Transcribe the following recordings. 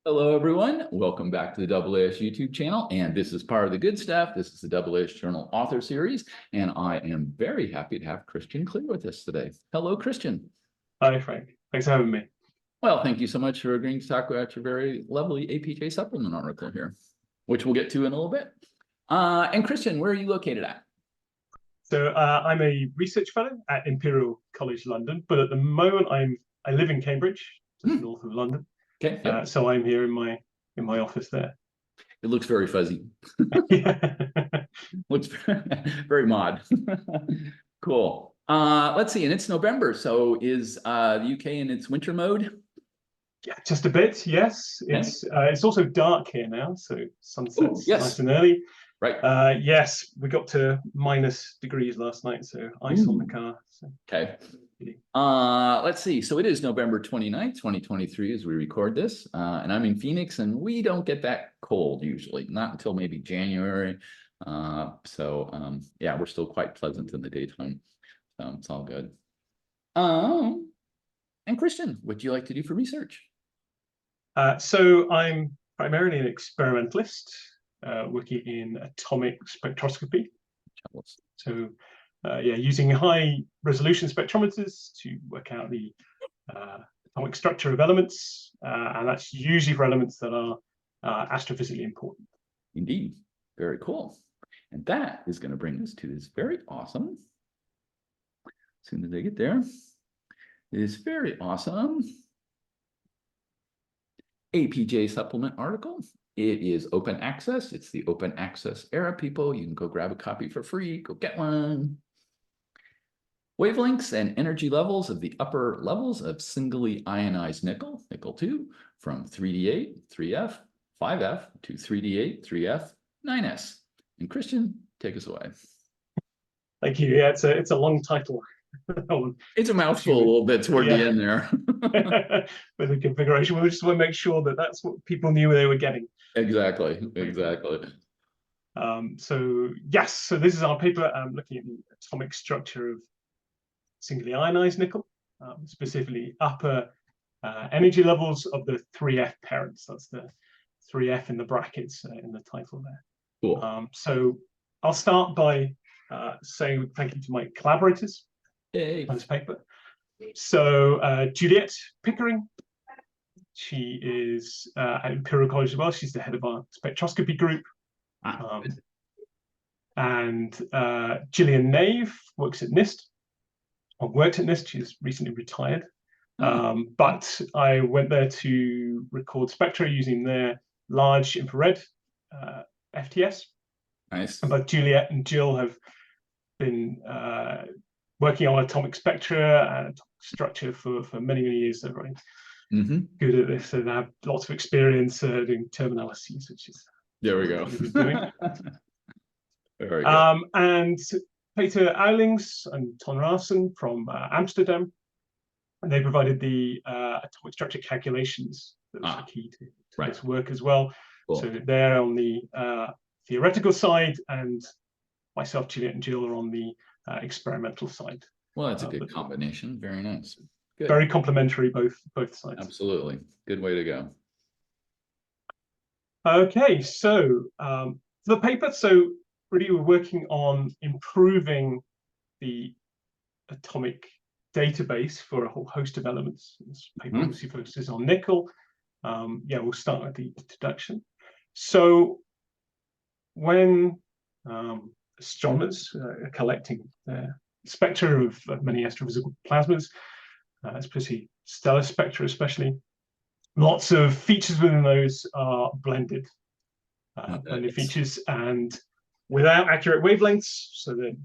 Hello, everyone. Welcome back to the AAS YouTube channel. And this is part of the good stuff. This is the AAS Journal Author Series. And I am very happy to have Christian Clear with us today. Hello, Christian. Hi, Frank. Thanks for having me. Well, thank you so much for agreeing to talk about your very lovely APJ supplement article here, which we'll get to in a little bit. And Christian, where are you located at? So I'm a research fellow at Imperial College London, but at the moment I live in Cambridge, just north of London. Okay. Yep. So I'm here in my office there. It looks very fuzzy. Looks very mod. Cool. Let's see, and it's November, so is the UK in its winter mode? Yeah, just a bit. Yes, it's also dark here now, so sunset's nice and early. Right. Yes, we got to -degrees last night, so ice on the car. So. Okay. Let's see. So it is November 29th, 2023 as we record this. And I'm in Phoenix, and we don't get that cold usually, not until maybe January. Yeah, we're still quite pleasant in the daytime. So it's all good. And Christian, what do you like to do for research? So I'm primarily an experimentalist, working in atomic spectroscopy. So using high resolution spectrometers to work out the atomic structure of elements, and that's usually for elements that are astrophysically important. Indeed. Very cool. And that is going to bring us to this very awesome, as soon as I get there, this very awesome APJ supplement article. It is open access. It's the open access era, people. You can go grab a copy for free. Go get one. Wavelengths and energy levels of the upper levels of singly ionized nickel, nickel 2, from 3D8, 3F, 5F to 3D8, 3F, 9S. And Christian, take us away. Thank you. Yeah, it's a long title. It's a mouthful a little bit toward the end there. With the configuration, we just want to make sure that that's what people knew they were getting. Exactly. So yes, so this is our paper looking at the atomic structure of singly ionized nickel, specifically upper energy levels of the 3F parents. That's the 3F in the brackets in the title there. Cool. So I'll start by saying thank you to my collaborators on this paper. So Juliet Pickering, she is at Imperial College as well. She's the head of our spectroscopy group. And Gillian Nave works at NIST, or worked at NIST. She's recently retired. But I went there to record spectra using their large infrared FTS. Nice. But Juliet and Jill have been working on atomic spectra and atomic structure for many years. They're very good at this, and they have lots of experience doing term analyses, which is there we go. Doing. Very good. And Peter Eilings and Ton Raasen from Amsterdam, and they provided the atomic structure calculations that was key to this work as well. Cool. So they're on the theoretical side, and myself, Juliet, and Jill are on the experimental side. Well, that's a good combination. Very nice. Good. Very complementary, both sides. Absolutely. Good way to go. Okay, so the paper, so really we're working on improving the atomic database for a whole host of elements. This paper obviously focuses on nickel. We'll start with the introduction. So when astronomers are collecting the spectra of many astrophysical plasmas, especially stellar spectra especially, lots of features within those are blended features, and without accurate wavelengths, so that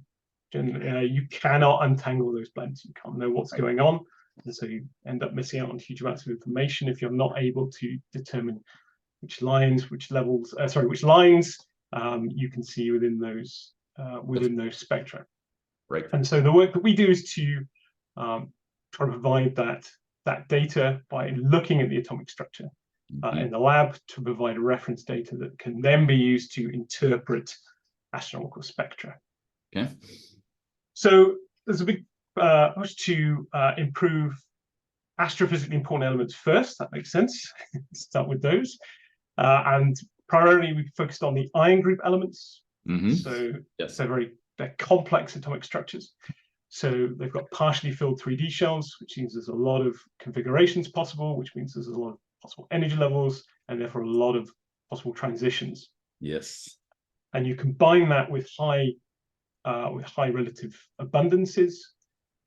you cannot untangle those blends. You can't know what's going on, and so you end up missing out on huge amounts of information if you're not able to determine which lines, which lines you can see within those spectra. Right. And so the work that we do is to try to provide that data by looking at the atomic structure in the lab to provide reference data that can then be used to interpret astronomical spectra. Okay. So there's a big push to improve astrophysically important elements first. That makes sense. Start with those. And primarily, we focused on the ion group elements. So yes, they're complex atomic structures. So they've got partially filled 3D shells, which means there's a lot of configurations possible, which means there's a lot of possible energy levels, and therefore a lot of possible transitions. yes. And you combine that with high relative abundances.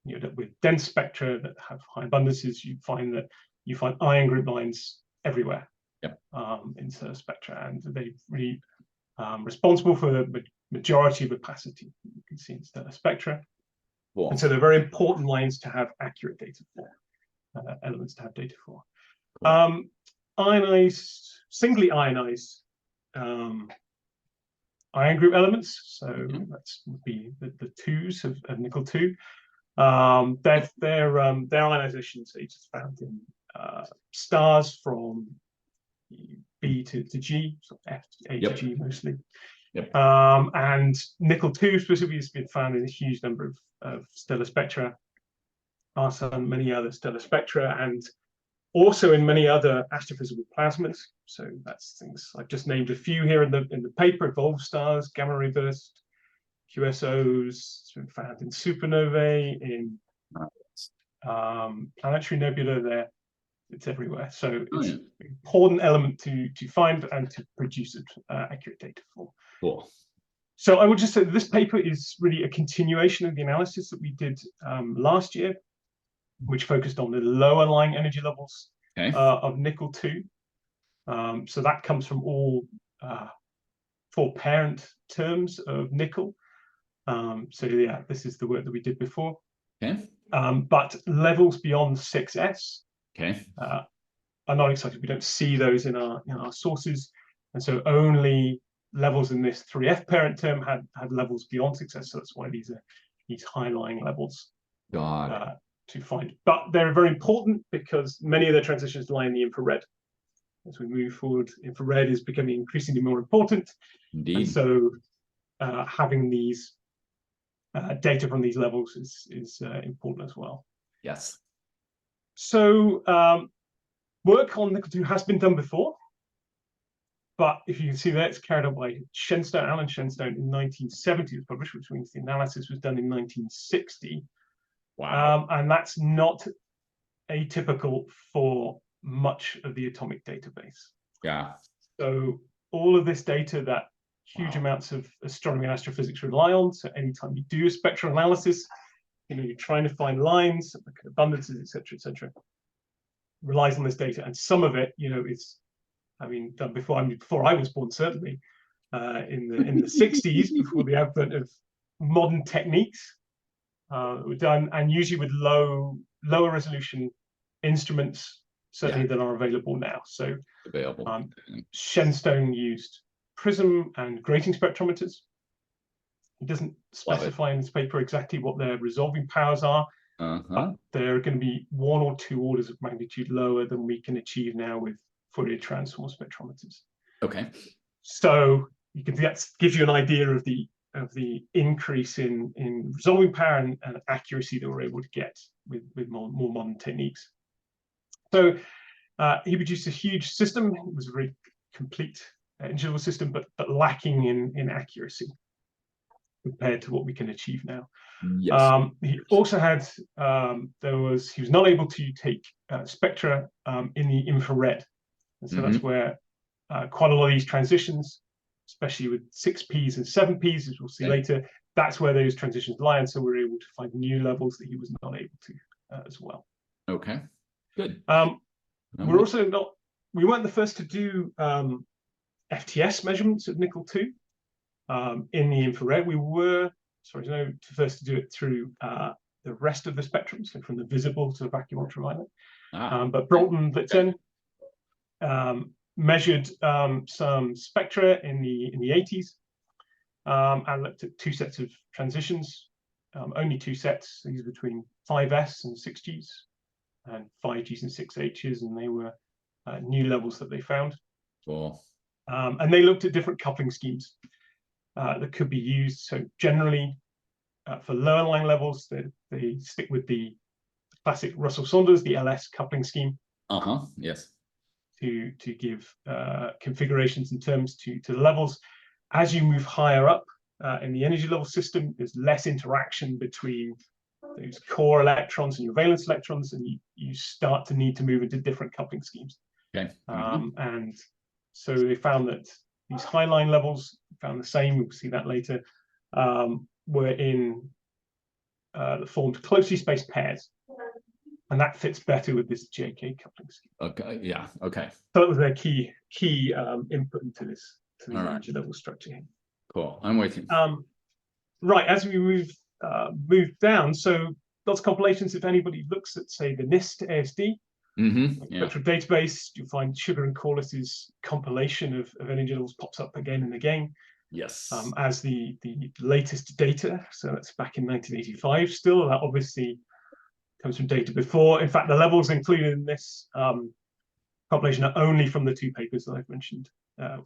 You know, with dense spectra that have high abundances, you find ion group lines everywhere. Yep. In stellar spectra, and they're really responsible for the majority of opacity you can see in stellar spectra. Cool. And so they're very important lines to have accurate data for, elements to have data for. Cool. Ionized, singly ionized ion group elements. So that's would be the twos of nickel 2. Their ionization states is found in stars from B to G, so F, A to G mostly. Yep. And nickel 2 specifically has been found in a huge number of stellar spectra, also in many other stellar spectra, and also in many other astrophysical plasmas. So that's things I've just named a few here in the paper: evolved stars, gamma ray burst, QSOs. It's been found in supernovae, in planetary nebula. There, it's everywhere. So it's an important element to find and to produce accurate data for. Cool. So I would just say that this paper is really a continuation of the analysis that we did last year, which focused on the lower lying energy levels of nickel 2. So that comes from all 4 parent terms of nickel. So yeah, this is the work that we did before. But levels beyond 6s are not excited. We don't see those in our sources, and so only levels in this 3f parent term had levels beyond 6s. So that's why these are these high lying levels to find. But they're very important because many of their transitions lie in the infrared. As we move forward, infrared is becoming increasingly more important. Indeed. And so having these data from these levels is important as well. Yes. So work on nickel 2 has been done before, but if you can see there, it's carried out by Shenstone, Alan Shenstone, in 1970. It was published, which means the analysis was done in 1960. Wow. And that's not atypical for much of the atomic database. Yeah. So all of this data that huge amounts of astronomy and astrophysics rely on. So anytime you do a spectral analysis, you're trying to find lines, look at abundances, etc., relies on this data. And some of it, is, done before I was born, certainly, in the 60s, before the advent of modern techniques, were done, and usually with lower resolution instruments, certainly than are available now. So Shenstone used prism and grating spectrometers. He doesn't specify in his paper exactly what their resolving powers are, but they're going to be 1 or 2 orders of magnitude lower than we can achieve now with Fourier transform spectrometers. So you can, that gives you an idea of the increase in resolving power and accuracy that we're able to get with more modern techniques. So he produced a huge system. It was a very complete interval system, but lacking in accuracy compared to what we can achieve now. He also had he was not able to take spectra in the infrared, and so that's where quite a lot of these transitions, especially with 6Ps and 7Ps, as we'll see later, that's where those transitions lie, and so we're able to find new levels that he was not able to as well. Okay, good. We're also we weren't the first to do FTS measurements of nickel 2 in the infrared. We were, first to do it through the rest of the spectrum, so from the visible to the vacuum ultraviolet. But Broughton Blitzen measured some spectra in the 80s and looked at 2 sets of transitions, only 2 sets, these between 5s and 6Gs, and 5Gs and 6Hs, and they were new levels that they found. And they looked at different coupling schemes that could be used. So generally, for lower lying levels, they stick with the classic Russell-Saunders, the LS coupling scheme, Yes. to give configurations and terms to the levels. As you move higher up in the energy level system, there's less interaction between those core electrons and your valence electrons, and you start to need to move into different coupling schemes. Okay. And so they found that these high line levels, found the same, we'll see that later, were formed closely spaced pairs. And that fits better with this JK coupling scheme. Okay. Yeah. Okay. So that was their key input into this, to the All right. energy level structure here. Cool. I'm with you. Right, as we move down, so lots of compilations. If anybody looks at, say, the NIST ASD spectral database, you'll find Sugar and Corliss's compilation of energy levels pops up again and again. Yes. As the latest data. So that's back in 1985 still. That obviously comes from data before. In fact, the levels included in this compilation are only from the two papers that I've mentioned,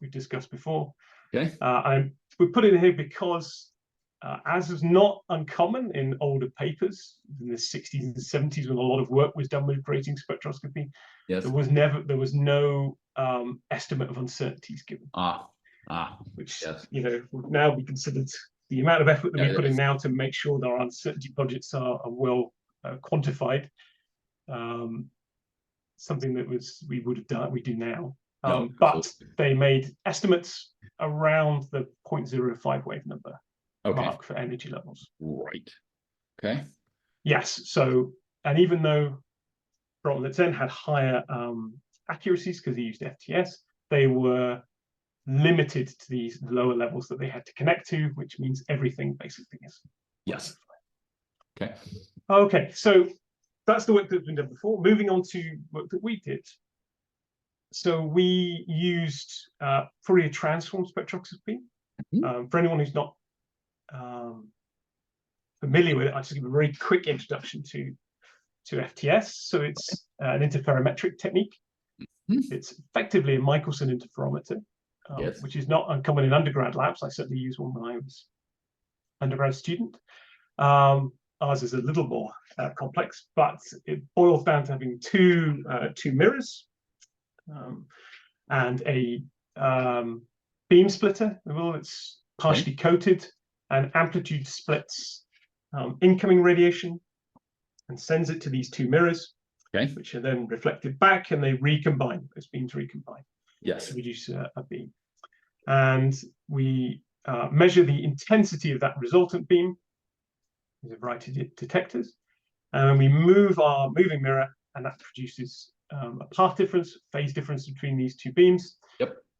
we've discussed before. Okay. We put it in here because, as is not uncommon in older papers in the 60s and 70s, when a lot of work was done with creating spectroscopy, Yes. there was no estimate of uncertainties given. Which yes. Would now be considered, the amount of effort that we put in now to make sure that our uncertainty budgets are well quantified. Something that we would have done, we do now. But they made estimates around the 0.05 wave number mark for energy levels. Right. Okay. Yes. So, and even though Brotman had higher accuracies because he used FTS, they were limited to these lower levels that they had to connect to, which means everything basically is. Yes. Okay. Okay. So that's the work that's been done before. Moving on to work that we did. So we used Fourier transform spectroscopy. For anyone who's not familiar with it, I'll just give a very quick introduction to FTS. So it's an interferometric technique. It's effectively a Michelson interferometer, which is not uncommon in undergrad labs. I certainly used one when I was undergrad student. Ours is a little more complex, but it boils down to having two mirrors and a beam splitter. It's partially coated, and amplitude splits incoming radiation and sends it to these two mirrors, which are then reflected back, and they recombine. Those beams recombine. Yes. To produce a beam, and we measure the intensity of that resultant beam with a variety of detectors, and we move our moving mirror, and that produces a path difference, phase difference between these two beams.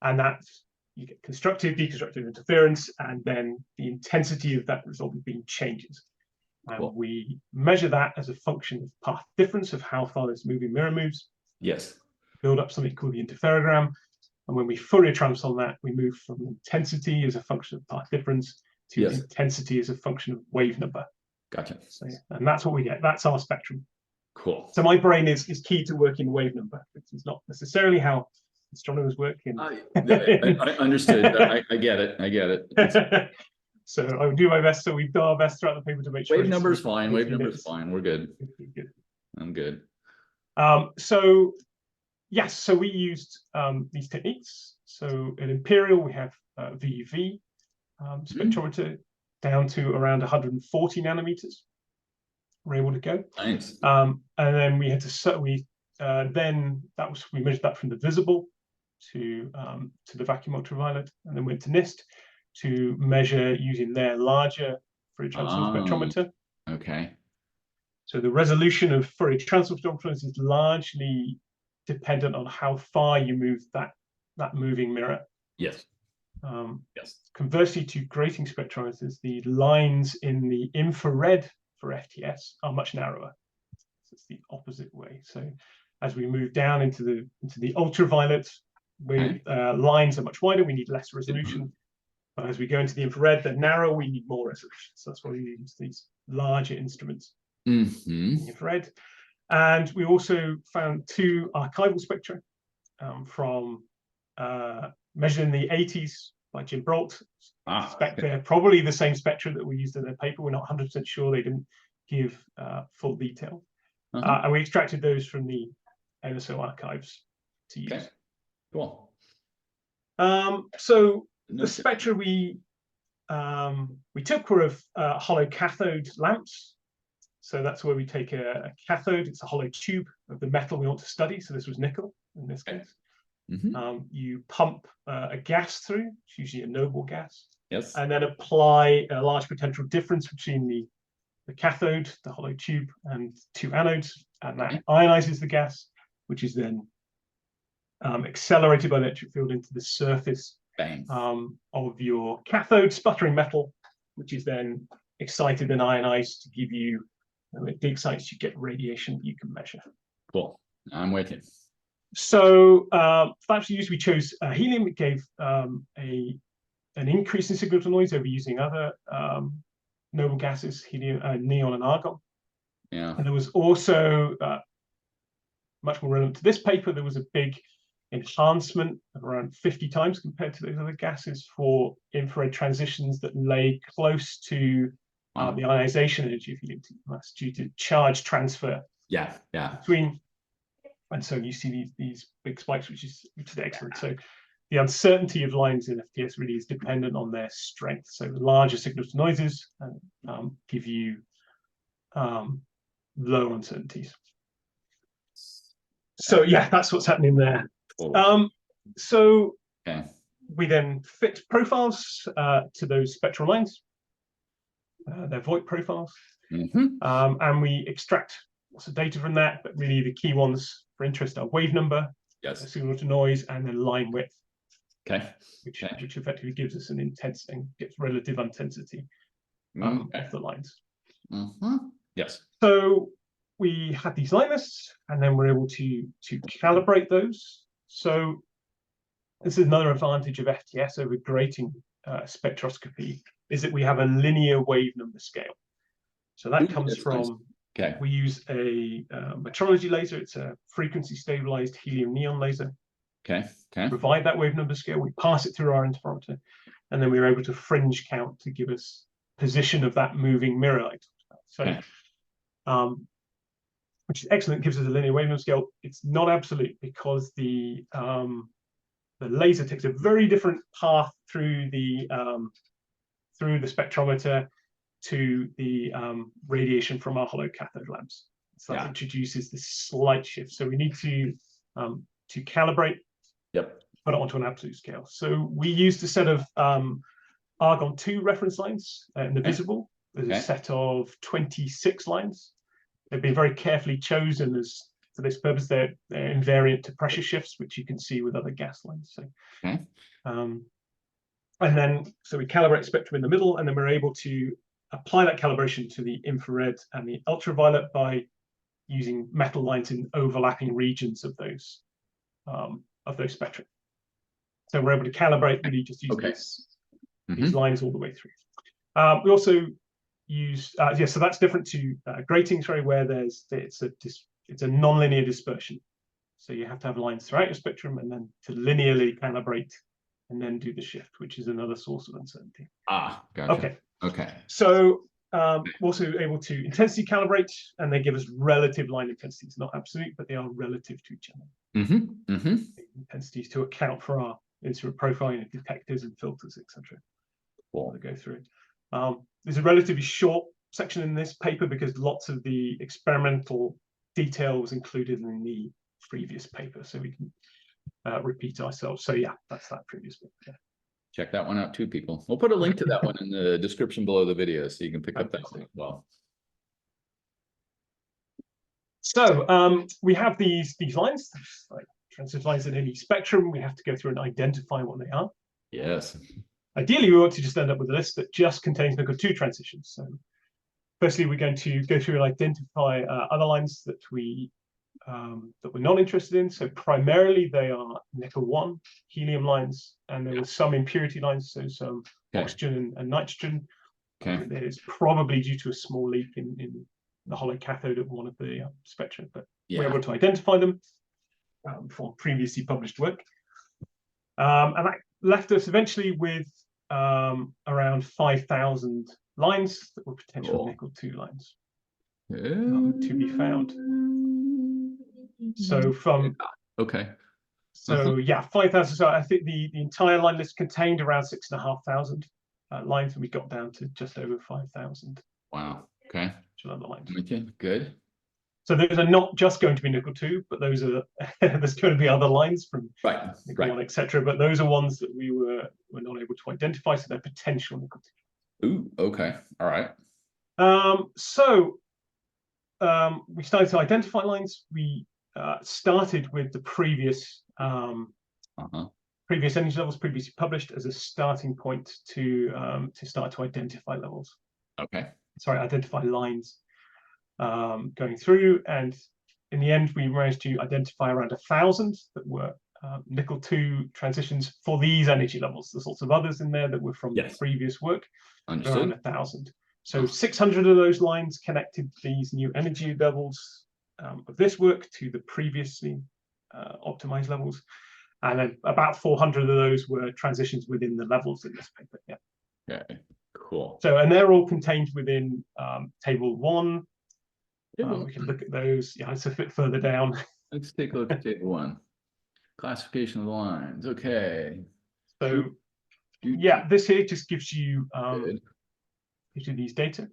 And that's, you get constructive, deconstructive interference, and then the intensity of that resultant beam changes. And we measure that as a function of path difference, of how far this moving mirror moves. Yes. Build up something called the interferogram. And when we Fourier transform that, we move from intensity as a function of path difference to intensity as a function of wave number. Gotcha. So, and that's what we get. That's our spectrum. Cool. So my brain is key to working wave number, which is not necessarily how astronomers work. I understood. I get it. I get it. So I would do my best. So we've done our best throughout the paper to make sure. Wave number's fine. Wave number's fine. We're good. I'm good. So yes, so we used these techniques. So at Imperial, we have VUV spectrometer down to around 140 nanometers. We're able to go. Nice. And then we had to we measured that from the visible to the vacuum ultraviolet, and then went to NIST to measure using their larger Fourier transform spectrometer. Okay. So the resolution of Fourier transform spectrometers is largely dependent on how far you move that moving mirror. Yes. Yes. Conversely to grating spectrometers, the lines in the infrared for FTS are much narrower. So it's the opposite way. So as we move down into the ultraviolet, lines are much wider. We need less resolution. But as we go into the infrared, they're narrow. We need more resolution. So that's why we use these larger instruments in the infrared. And we also found two archival spectra from measured in the 80s by Jim Brault. They're probably the same spectra that we used in their paper. We're not 100% sure. They didn't give full detail. And we extracted those from the NSO archives to use. Okay, cool. So the spectra we took were of hollow cathode lamps. So that's where we take a cathode, it's a hollow tube of the metal we want to study. So this was nickel in this case. You pump a gas through, it's usually a noble gas, Yes. and then apply a large potential difference between the cathode, the hollow tube, and two anodes, and that ionizes the gas, which is then accelerated by the electric field into the surface of your cathode, sputtering metal, which is then excited and ionized to give you, it de-excites, you get radiation that you can measure. Cool, I'm with you. So that's used, we chose helium. It gave an increase in signal to noise over using other noble gases, helium, neon and argon. Yeah. And there was also, much more relevant to this paper, there was a big enhancement of around 50 times compared to those other gases for infrared transitions that lay close to the ionization energy of helium. That's due to charge transfer. Yeah. Between, and so you see these big spikes, which is excellent. So the uncertainty of lines in FTS really is dependent on their strength. So larger signal to noises give you low uncertainties. So yeah, that's what's happening there. So we then fit profiles to those spectral lines. They're Voigt profiles, and we extract lots of data from that. But really, the key ones for interest are wave number, signal to noise, and then line width. Which effectively gives us an intense and gets relative intensity of the lines. Yes. So we had these line lists, and then we're able to calibrate those. So this is another advantage of FTS over grating spectroscopy, is that we have a linear wave number scale. So that comes from, we use a metrology laser. It's a frequency stabilized helium neon laser. Provide that wave number scale, we pass it through our interferometer, and then we're able to fringe count to give us position of that moving mirror light. So which is excellent, gives us a linear wave number scale. It's not absolute because the laser takes a very different path through the spectrometer to the radiation from our hollow cathode lamps. So that introduces this slight shift. So we need to calibrate, put it onto an absolute scale. So we used a set of argon 2 reference lines in the visible. There's a set of 26 lines. They've been very carefully chosen as for this purpose. They're invariant to pressure shifts, which you can see with other gas lines. So, and then so we calibrate spectrum in the middle, and then we're able to apply that calibration to the infrared and the ultraviolet by using metal lines in overlapping regions of those spectra. So we're able to calibrate really just using these lines all the way through. We also use so that's different to grating, where it's a non-linear dispersion. So you have to have lines throughout your spectrum and then to linearly calibrate and then do the shift, which is another source of uncertainty. Gotcha. So we're also able to intensity calibrate, and they give us relative line intensities, not absolute, but they are relative to each other. Intensities to account for our instrument profiling of detectors and filters, etc. To go through. There's a relatively short section in this paper because lots of the experimental detail was included in the previous paper, so we can repeat ourselves. So yeah, that's that previous paper. Check that one out too, people. We'll put a link to that one in the description below the video, so you can pick up that one as well. So we have these lines, like transition lines in any spectrum. We have to go through and identify what they are. Yes. Ideally, we want to just end up with a list that just contains nickel 2 transitions. So firstly, we're going to go through and identify other lines that we're not interested in. So primarily they are nickel 1 helium lines, and there were some impurity lines, so some oxygen and nitrogen. It is probably due to a small leak in the hollow cathode of one of the spectra, but we're able to identify them from previously published work. And that left us eventually with around 5,000 lines that were potential nickel 2 lines. to be found. So from okay. so yeah, 5,000. So I think the entire line list contained around 6,500 lines, and we got down to just over 5,000. Wow. Okay. Lines. Okay. Good. So those are not just going to be nickel 2, but those are there's going to be other lines from nickel 1, etc. But those are ones that we were not able to identify, so they're potential nickel 2. Ooh. Okay. All right. We started to identify lines. We started with the previous previous energy levels previously published as a starting point to start to identify levels. Okay. Sorry, identify lines going through, and in the end, we managed to identify around 1,000 that were nickel 2 transitions for these energy levels. There's lots of others in there that were from the previous work. Understood. Around 1,000. So 600 of those lines connected these new energy levels of this work to the previously optimized levels, and then about 400 of those were transitions within the levels in this paper. Yeah. Okay. Cool. So, and they're all contained within table 1. We can look at those. Yeah, it's a bit further down. Let's take a look at table 1. Classification of the lines. Okay. So, yeah, this here just gives you these data.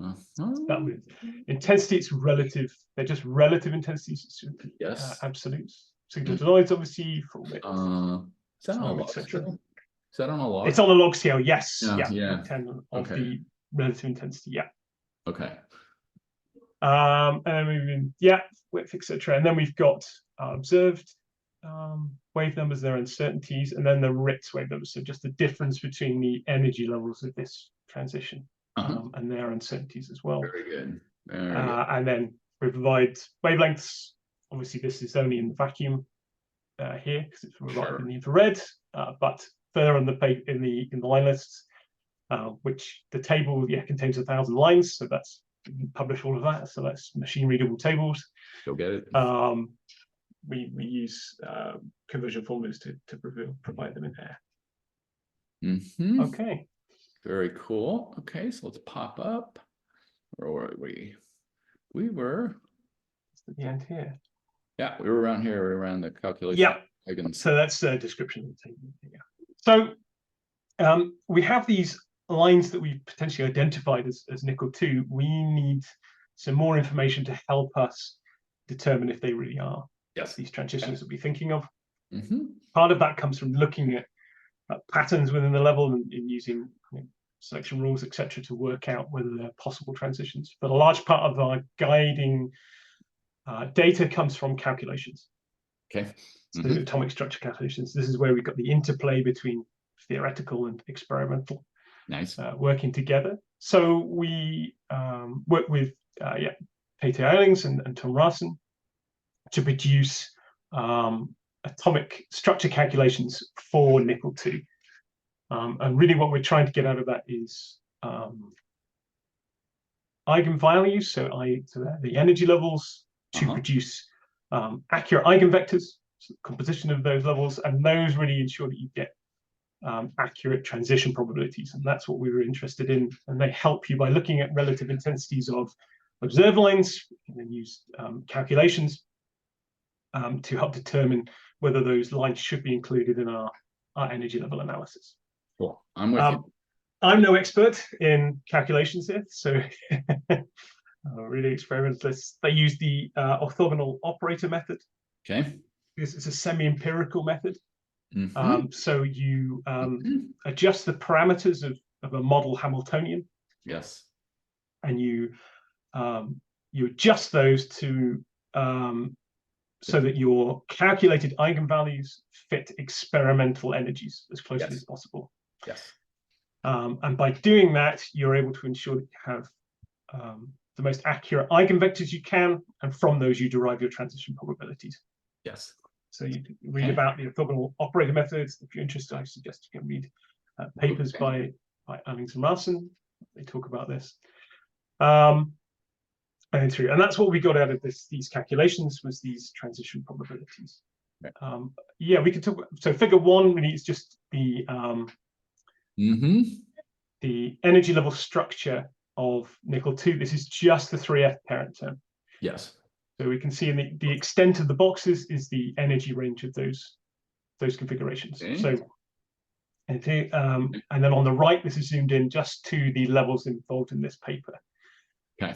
That with intensity, it's relative. They're just relative intensities. Yes. Absolutes. Signal to noise, obviously. Full width. Is that on a log scale? Is that on a log? It's on a log scale. Yes. Yeah. 10 of the relative intensity. Yeah. Okay. And then moving, width, etc. And then we've got observed wave numbers, their uncertainties, and then the Ritz wave numbers. So just the difference between the energy levels of this transition and their uncertainties as well. Very good. And then we provide wavelengths. Obviously, this is only in the vacuum here because it's right in the infrared, but further on the in the line lists, which the table contains 1,000 lines, so that's publish all of that. So that's machine readable tables. Go get it. We use conversion formulas to provide them in there. Okay. Very cool. Okay, so let's pop up. Where were we? We were at the end here. Yeah, we were around here. We were around the calculation. Yeah. So that's a description of the table. Yeah. So we have these lines that we've potentially identified as nickel 2. We need some more information to help us determine if they really are these transitions that we're thinking of. Part of that comes from looking at patterns within the level and using selection rules, etc., to work out whether they're possible transitions. But a large part of our guiding data comes from calculations. Okay. So atomic structure calculations. This is where we've got the interplay between theoretical and experimental. Nice. Working together. So we work with Peter Eilings and Tom Rasen to produce atomic structure calculations for nickel 2. And really what we're trying to get out of that is eigenvalues, so the energy levels, to produce accurate eigenvectors, so the composition of those levels, and those really ensure that you get accurate transition probabilities, and that's what we were interested in. And they help you by looking at relative intensities of observed lines, and then use calculations to help determine whether those lines should be included in our energy level analysis. Cool. I'm with you. I'm no expert in calculations here, so really experimentalists. They use the orthogonal operator method. Okay. It's a semi-empirical method. So you adjust the parameters of a model Hamiltonian. Yes. And you adjust those to so that your calculated eigenvalues fit experimental energies as closely as possible. Yes. And by doing that, you're able to ensure that you have the most accurate eigenvectors you can, and from those you derive your transition probabilities. Yes. So you can read about the orthogonal operator methods. If you're interested, I suggest you can read papers by Eilings and Rasen. They talk about this. And that's what we got out of these calculations, was these transition probabilities. Yeah, we could talk. So figure 1 really is just the energy level structure of nickel 2. This is just the 3F parent term. Yes. So we can see in the extent of the boxes is the energy range of those configurations. Okay. So, and then on the right, this is zoomed in just to the levels involved in this paper. Okay.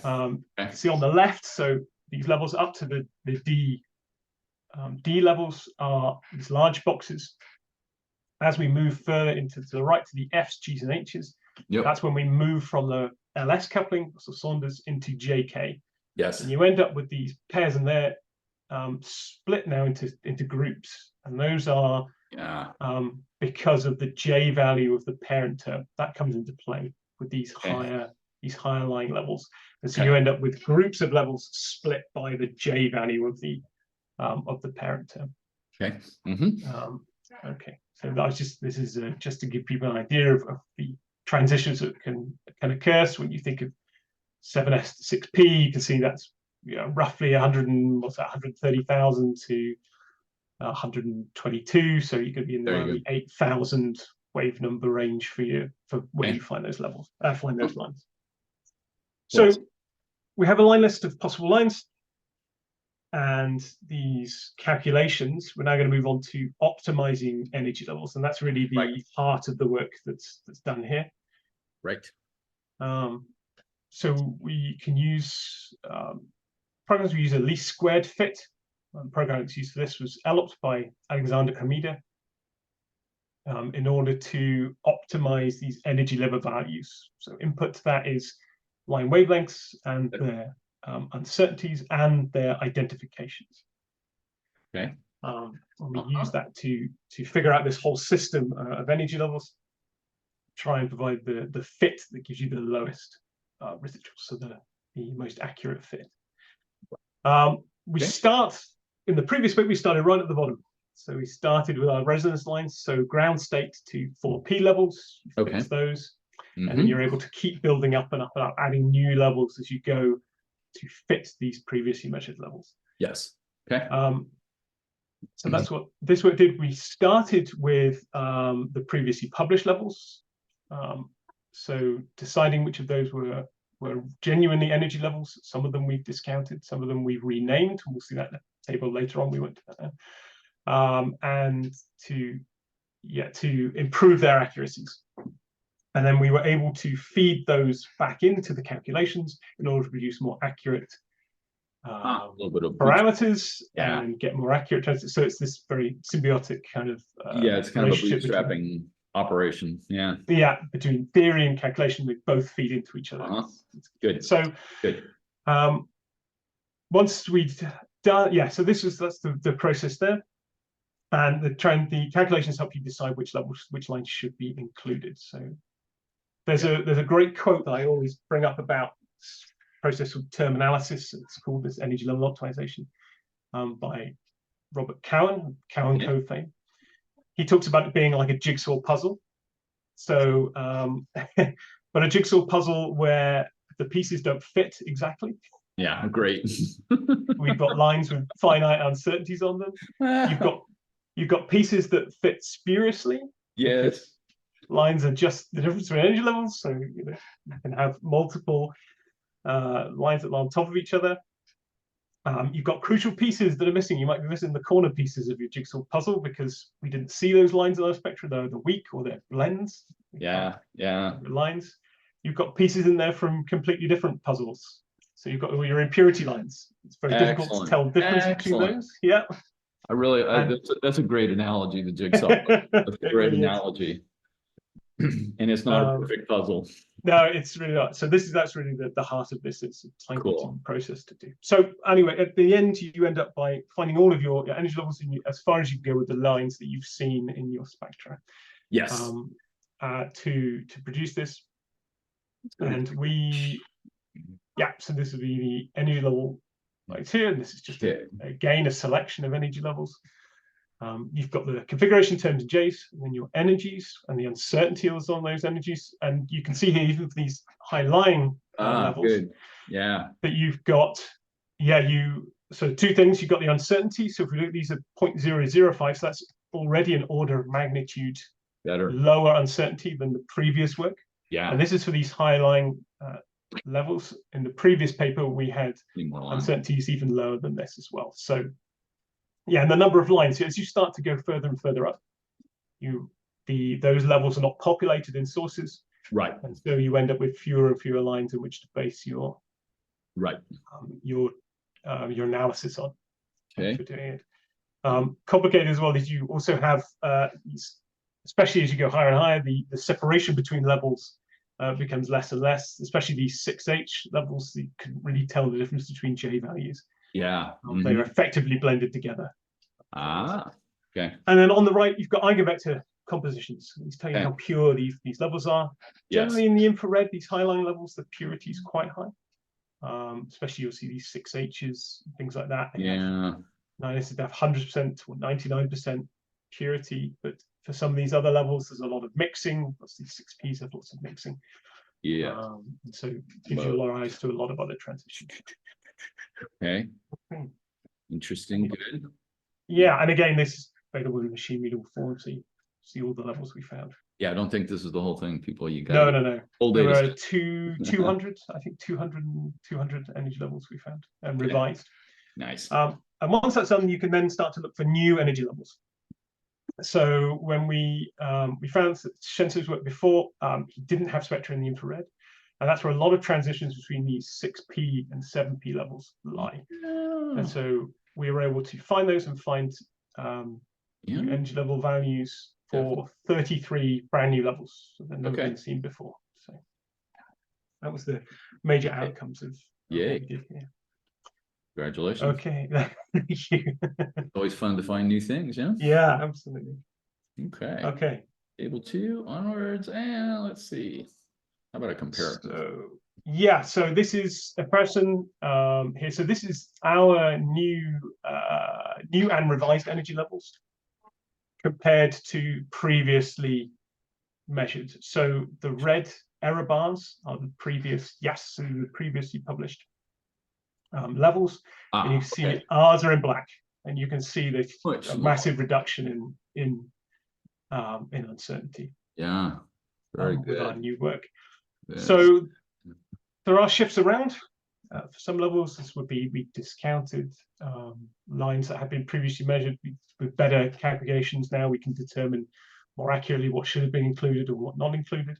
See on the left, so these levels up to the D levels are these large boxes. As we move further into the right to the F's, G's, and H's, that's when we move from the LS coupling, so Saunders, into JK. Yes. And you end up with these pairs, and they're split now into groups, and those are because of the J value of the parent term that comes into play with these higher lying levels, and so you end up with groups of levels split by the J value of the parent term. Okay. Okay. So this is just to give people an idea of the transitions that can occur. So when you think of 7S to 6P, you can see that's roughly 130,000 to 122. So you could be in the 8,000 wave number range for where you find those levels. Find those lines. So we have a line list of possible lines. And these calculations, we're now going to move on to optimizing energy levels, and that's really the heart of the work that's done here. Right. So we can use programs. We use a least squared fit. The program that's used for this was developed by Alexander Kremida in order to optimize these energy level values. So input to that is line wavelengths and their uncertainties and their identifications. Okay. And we use that to figure out this whole system of energy levels, try and provide the fit that gives you the lowest residual, so the most accurate fit. We start in the previous bit. We started right at the bottom, so we started with our resonance lines. So ground state to 4P levels. You fix those, and then you're able to keep building up and up and up, adding new levels as you go to fit these previously measured levels. Yes. Okay. So that's what this work did. We started with the previously published levels. So deciding which of those were genuinely energy levels. Some of them we've discounted, some of them we've renamed. We'll see that in the table later on. We went to that now. And to improve their accuracies. And then we were able to feed those back into the calculations in order to produce more accurate a little bit of parameters and get more accurate transits. So it's this very symbiotic kind of it's kind of a bootstrapping operation. Between theory and calculation, they both feed into each other. Good. So once we've done that's the process there. And the calculations help you decide which lines should be included. So there's a great quote that I always bring up about this process of term analysis. It's called this energy level optimization by Robert Cowan Code fame. He talks about it being like a jigsaw puzzle. So, but a jigsaw puzzle where the pieces don't fit exactly. Yeah, great. We've got lines with finite uncertainties on them. You've got pieces that fit spuriously. Yes. Lines are just the difference between energy levels, so you can have multiple lines that lie on top of each other. You've got crucial pieces that are missing. You might be missing the corner pieces of your jigsaw puzzle because we didn't see those lines in our spectra. They're weak or they're blends. Lines. You've got pieces in there from completely different puzzles. So you've got all your impurity lines. It's very difficult to tell the difference between those. Yeah. I really, that's a great analogy, the jigsaw. That's a great analogy. And it's not a perfect puzzle. No, it's really not. So that's really the heart of this. It's a time-consuming process to do. So anyway, at the end, you end up by finding all of your energy levels as far as you can go with the lines that you've seen in your spectra. Yes. To produce this, and so this will be the energy level right here, and this is just again a selection of energy levels. You've got the configuration terms in J's, and then your energies and the uncertainty on those energies. And you can see here, even for these high-lying levels, that you've got, so two things. You've got the uncertainty. So if we look, these are 0.005, so that's already an order of magnitude lower uncertainty than the previous work. And this is for these high-lying levels. In the previous paper, we had More line. uncertainties even lower than this as well. So yeah, and the number of lines, as you start to go further and further up, those levels are not populated in sources. Right. And so you end up with fewer and fewer lines in which to base your analysis on. Okay. For doing it. Complicated as well is you also have especially as you go higher and higher, the separation between levels becomes less and less, especially these 6H levels. You couldn't really tell the difference between J values. Yeah. They're effectively blended together. Okay. And then on the right, you've got eigenvector compositions. These tell you how pure these levels are. Generally in the infrared, these high-lying levels, the purity is quite high. Especially you'll see these 6Hs, things like that. They have 100% or 99% purity, but for some of these other levels, there's a lot of mixing. These 6Ps have lots of mixing. Yeah. So it gives you a lot of eyes to a lot of other transitions. Okay. Interesting. Good. Yeah, and again, this is available in machine readable form, so you see all the levels we found. Yeah, I don't think this is the whole thing, people. You got no. Full There data were 200, I think 200 energy levels we found and revised. Nice. And once that's done, you can then start to look for new energy levels. So when we found that Shenso's work before, he didn't have spectra in the infrared, and that's where a lot of transitions between these 6P and 7P levels lie. And so we were able to find those and find new energy level values for 33 brand new levels that had never been seen before. So that was the major outcomes of what we did here. Congratulations. Okay, thank you. Always fun to find new things, yeah? Yeah, absolutely. Okay. Able to onwards, and let's see. How about a comparison? So this is a person here. So this is our new and revised energy levels compared to previously measured. So the red error bars are the previously published levels, and you can see ours are in black, and you can see the massive reduction in uncertainty. Yeah, very good. With our new work. So there are shifts around. For some levels, this would be we discounted lines that have been previously measured with better calculations. Now we can determine more accurately what should have been included or what not included.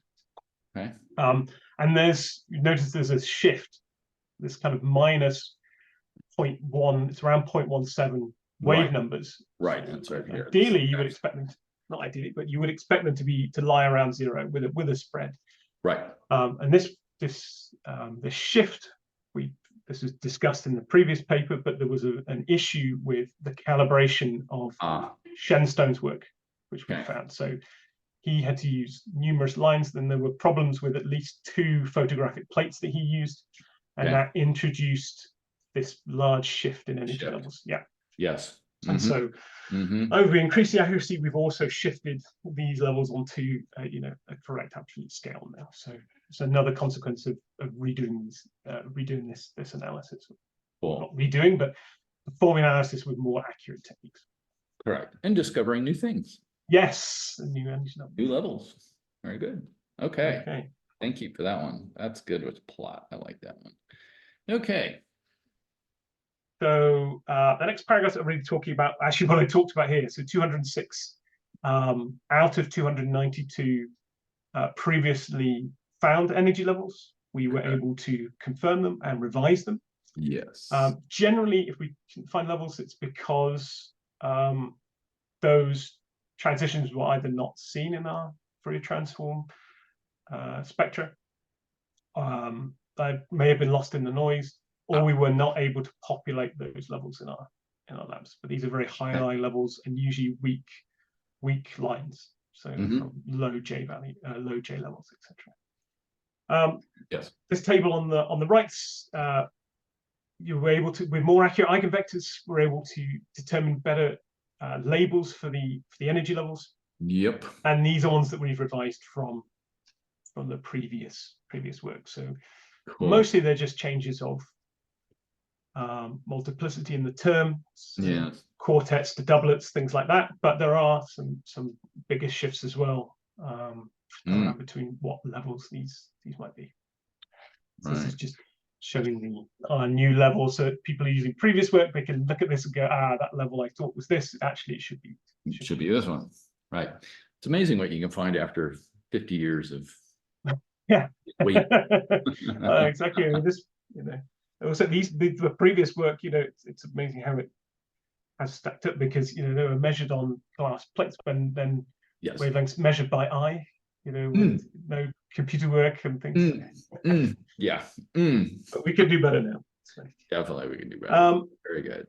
Okay. And you notice there's a shift, this kind of minus 0.1, it's around 0.17 wave numbers. Right, that's right here. Ideally, you would expect them, not ideally, but you would expect them to lie around zero with a spread. Right. And this shift, this was discussed in the previous paper, but there was an issue with the calibration of Shenstone's work, which we found. So he had to use numerous lines. Then there were problems with at least 2 photographic plates that he used, and that introduced this large shift in energy levels. Yeah. Yes. And so, as we increase the accuracy, we've also shifted these levels onto a correct absolute scale now. So it's another consequence of redoing this analysis. Cool. Not redoing, but performing analysis with more accurate techniques. Correct. And discovering new things. Yes, new energy levels. New levels. Very good. Okay. Thank you for that one. That's good with plot. I like that one. Okay. So the next paragraph that I'm really talking about, actually what I talked about here, so 206 out of 292 previously found energy levels, we were able to confirm them and revise them. Yes. Generally, if we can find levels, it's because those transitions were either not seen in our Fourier transform spectra, they may have been lost in the noise, or we were not able to populate those levels in our labs. But these are very high line levels and usually weak lines, so from low J value, low J levels, etc. Yes. This table on the right, you were able to, with more accurate eigenvectors, we're able to determine better labels for the energy levels. Yep. And these are ones that we've revised from the previous work. So mostly they're just changes of multiplicity in the term, so quartets to doublets, things like that. But there are some bigger shifts as well around between what levels these might be. So this is just showing the new level, so people are using previous work, they can look at this and go, that level I thought was this, actually it should be this one. Right. It's amazing what you can find after 50 years of wait. Exactly. I mean, this, also the previous work, it's amazing how it has stacked up, because they were measured on glass plates, and then wavelengths measured by eye, with no computer work and things. But we can do better now. So. Definitely, we can do better. Very good.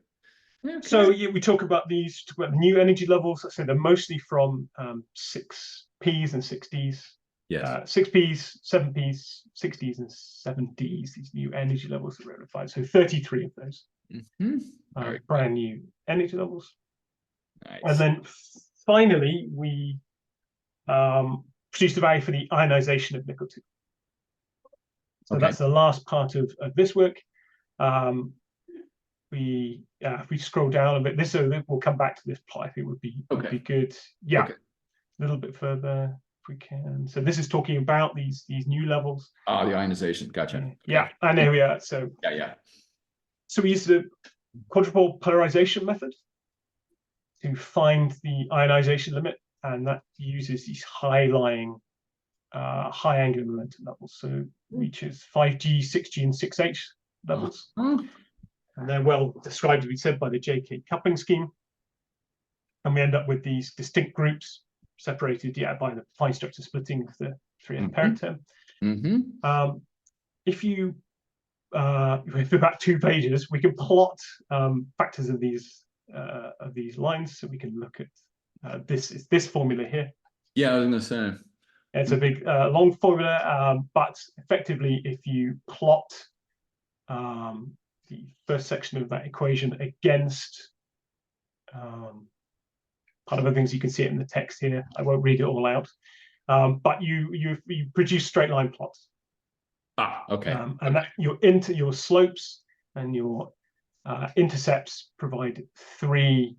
Okay. So we talk about the new energy levels. So they're mostly from 6Ps and 6Ds. Yes. 6Ps, 7Ps, 6Ds, and 7Ds. These new energy levels that we're identified. So 33 of those. Brand new energy levels. Nice. And then finally, we produced a value for the ionization of nickel-2. So that's the last part of this work. If we scroll down a bit, we'll come back to this plot. I think would be good. Yeah, a little bit further if we can. So this is talking about these new levels. The ionization. Gotcha. Yeah, and there we are. So So we used the quadrupole polarization method to find the ionization limit, and that uses these high-lying, high angular momentum levels. So reaches 5G, 6G, and 6H levels. And they're well described, as we said, by the JK coupling scheme. And we end up with these distinct groups separated, by the fine structure splitting of the 3F parent term. If you for about 2 pages, we can plot factors of these lines, so we can look at this formula here. Yeah, I was going to say. It's a big long formula, but effectively, if you plot the first section of that equation against part of the things, you can see it in the text here. I won't read it all out, but you produce straight line plots. And that your slopes and your intercepts provide three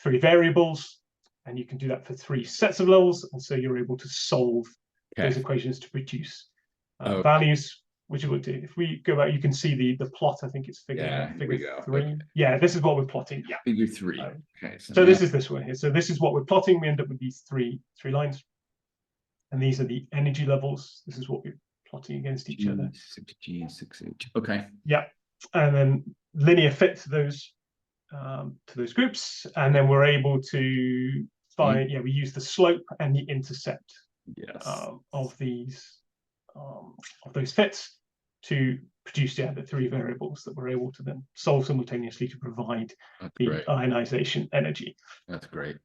variables, and you can do that for 3 sets of levels, and so you're able to solve those equations to produce values. Which we'll do. If we go back, you can see the plot. I think it's figure 3. Yeah, this is what we're plotting. Yeah, figure 3. So this is this one here. So this is what we're plotting. We end up with these three lines, and these are the energy levels. This is what we're plotting against each other. 6G, 6H. Yeah, and then linear fit to those groups, and then we're able to find. We use the slope and the intercept. Of those fits to produce the 3 variables that we're able to then solve simultaneously to provide the ionization energy. That's great.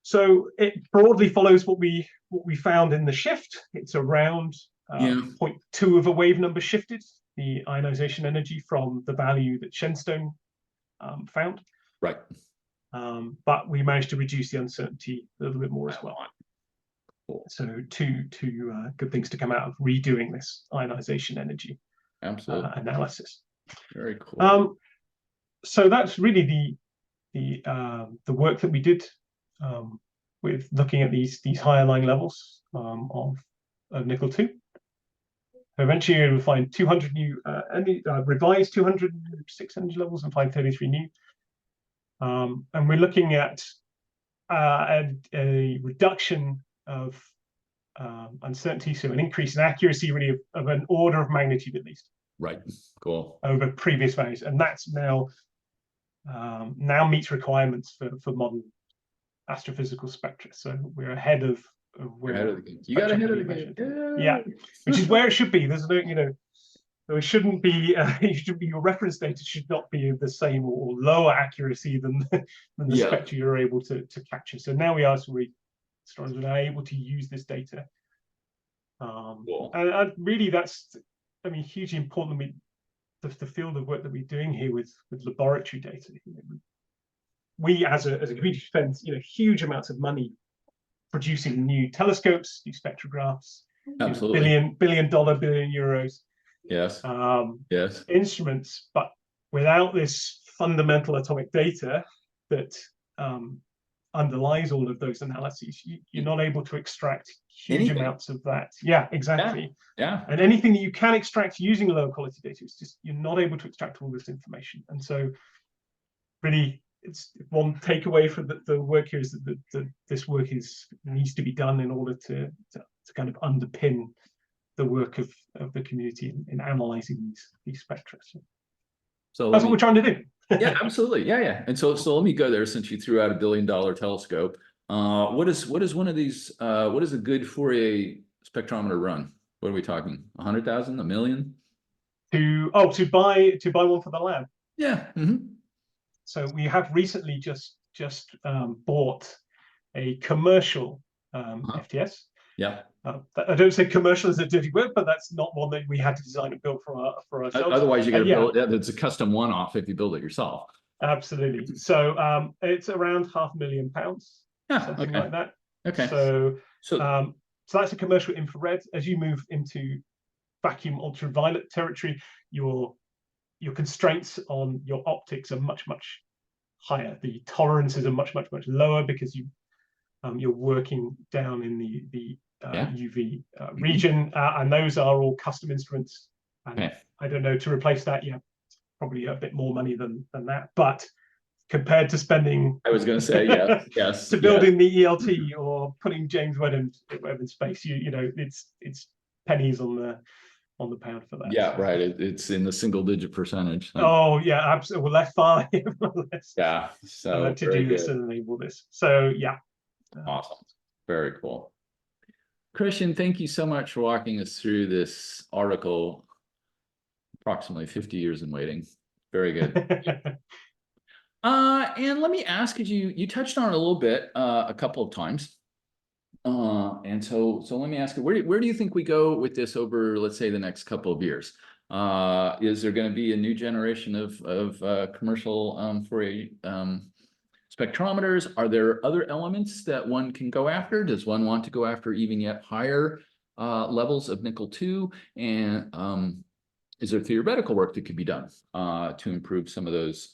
So it broadly follows what we found in the shift. It's around 0.2 of a wave number shifted, the ionization energy from the value that Shenstone found. Right. But we managed to reduce the uncertainty a little bit more as well. So two good things to come out of redoing this ionization energy analysis. Very cool. So that's really the work that we did with looking at these higher lying levels of nickel-2. Eventually, we'll find 200 new revised 206 energy levels and find 33 new. And we're looking at a reduction of uncertainty, so an increase in accuracy, really of an order of magnitude at least. Right. Cool. Over previous values, and that's now meets requirements for modern astrophysical spectra. So we're ahead of where you got ahead of the game. Yeah, which is where it should be. There's no, there shouldn't be. Your reference data should not be the same or lower accuracy than the spectra you're able to capture. So now we are astronomers are now able to use this data, and really that's, hugely important. The field of work that we're doing here with laboratory data. We as a community spend huge amounts of money producing new telescopes, new spectrographs, absolutely, billion euros. Yes. Instruments, but without this fundamental atomic data that underlies all of those analyses. You're not able to extract huge Anything. amounts of that. Yeah, exactly. Yeah. And anything that you can extract using low quality data, it's just you're not able to extract all this information. And so really, it's one takeaway for the work here is that this work needs to be done in order to kind of underpin the work of the community in analyzing these spectra. So that's what we're trying to do. Yeah, absolutely. Yeah. And so let me go there, since you threw out $1 billion telescope. What is one of these? What is a good Fourier spectrometer run? What are we talking? 100,000, $1 million? To buy one for the lab. Yeah. So we have recently just bought a commercial FTS. Yeah. I don't say commercial as a dirty word, but that's not one that we had to design and build for ourselves. Otherwise, you got to build it. It's a custom one-off if you build it yourself. Absolutely. So it's around £500,000, something like that. Okay. So that's a commercial infrared. As you move into vacuum ultraviolet territory, your constraints on your optics are much higher. The tolerances are much lower because you're working down in the UV region, and those are all custom instruments. And I don't know, to replace that, yeah, probably a bit more money than that. But compared to spending, I was going to say, yes, to building the ELT or putting James Webb in space, you know, it's pennies on the pound for that. Yeah, right. It's in the single-digit percentage. Oh yeah, absolutely. Well, left far less. Yeah. So to do this and enable this. So yeah. Awesome. Very cool. Christian, thank you so much for walking us through this article. Approximately 50 years in waiting. Very good. And let me ask, because you touched on it a little bit a couple of times. And so let me ask you, where do you think we go with this over, let's say, the next couple of years? Is there going to be a new generation of commercial Fourier spectrometers? Are there other elements that one can go after? Does one want to go after even yet higher levels of nickel-2? And is there theoretical work that could be done to improve some of those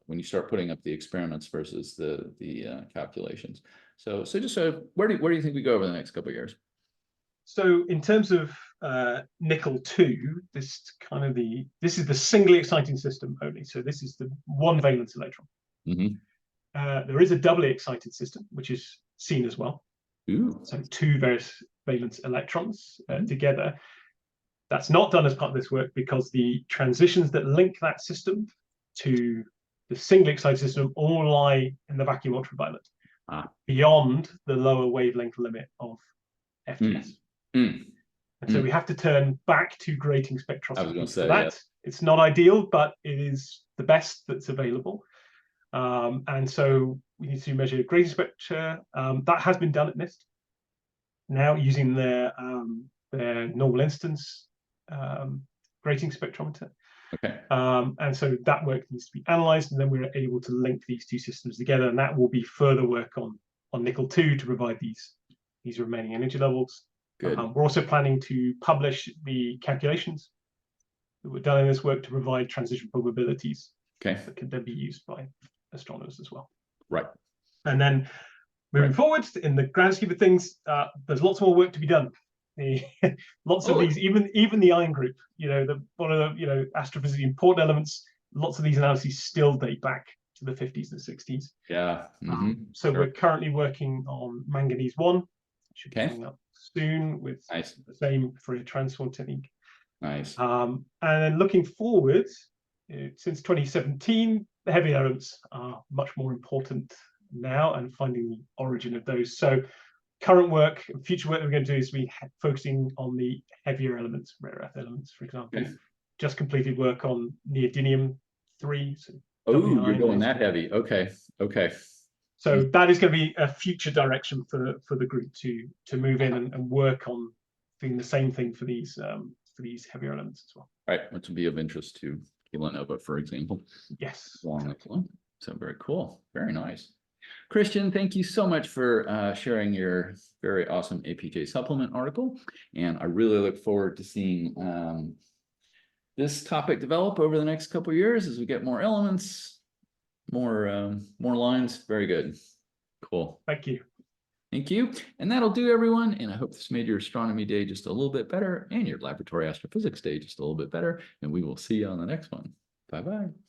when you start putting up the experiments versus the calculations? So where do you think we go over the next couple of years? So in terms of nickel-2, this is the singly exciting system only. So this is the one valence electron. There is a doubly excited system, which is seen as well. Ooh. So two various valence electrons together. That's not done as part of this work because the transitions that link that system to the singly excited system all lie in the vacuum ultraviolet, beyond the lower wavelength limit of FTS. And so we have to turn back to grating spectroscopy. I was going to say for that. It's not ideal, but it is the best that's available. And so we need to measure grating spectra. That has been done at NIST now using their normal instance grating spectrometer. Okay. And so that work needs to be analyzed, and then we're able to link these two systems together, and that will be further work on nickel-2 to provide these remaining energy levels. Good. We're also planning to publish the calculations that were done in this work to provide transition probabilities that can then be used by astronomers as well. Right. And then moving forward in the grand scheme of things, there's lots more work to be done. Lots of these, even the ion group, one of the astrophysically important elements. Lots of these analyses still date back to the 50s and 60s. Yeah. So we're currently working on manganese 1. Should be coming up soon with the same Fourier transform technique. Nice. And then looking forward, since 2017, the heavy elements are much more important now, and finding the origin of those. So current work, future work that we're going to do is be focusing on the heavier elements, rare earth elements, for example. Just completed work on neodymium-3. So you're going that heavy. Okay. So that is going to be a future direction for the group to move in and work on doing the same thing for these heavier elements as well. Right, which will be of interest to Kilanova, for example. Yes. So very cool. Very nice. Christian, thank you so much for sharing your very awesome APJ supplement article. And I really look forward to seeing this topic develop over the next couple of years as we get more elements, more lines. Very good. Cool. Thank you. Thank you. And that'll do, everyone. And I hope this made your astronomy day just a little bit better and your laboratory astrophysics day just a little bit better. And we will see you on the next one. Bye-bye.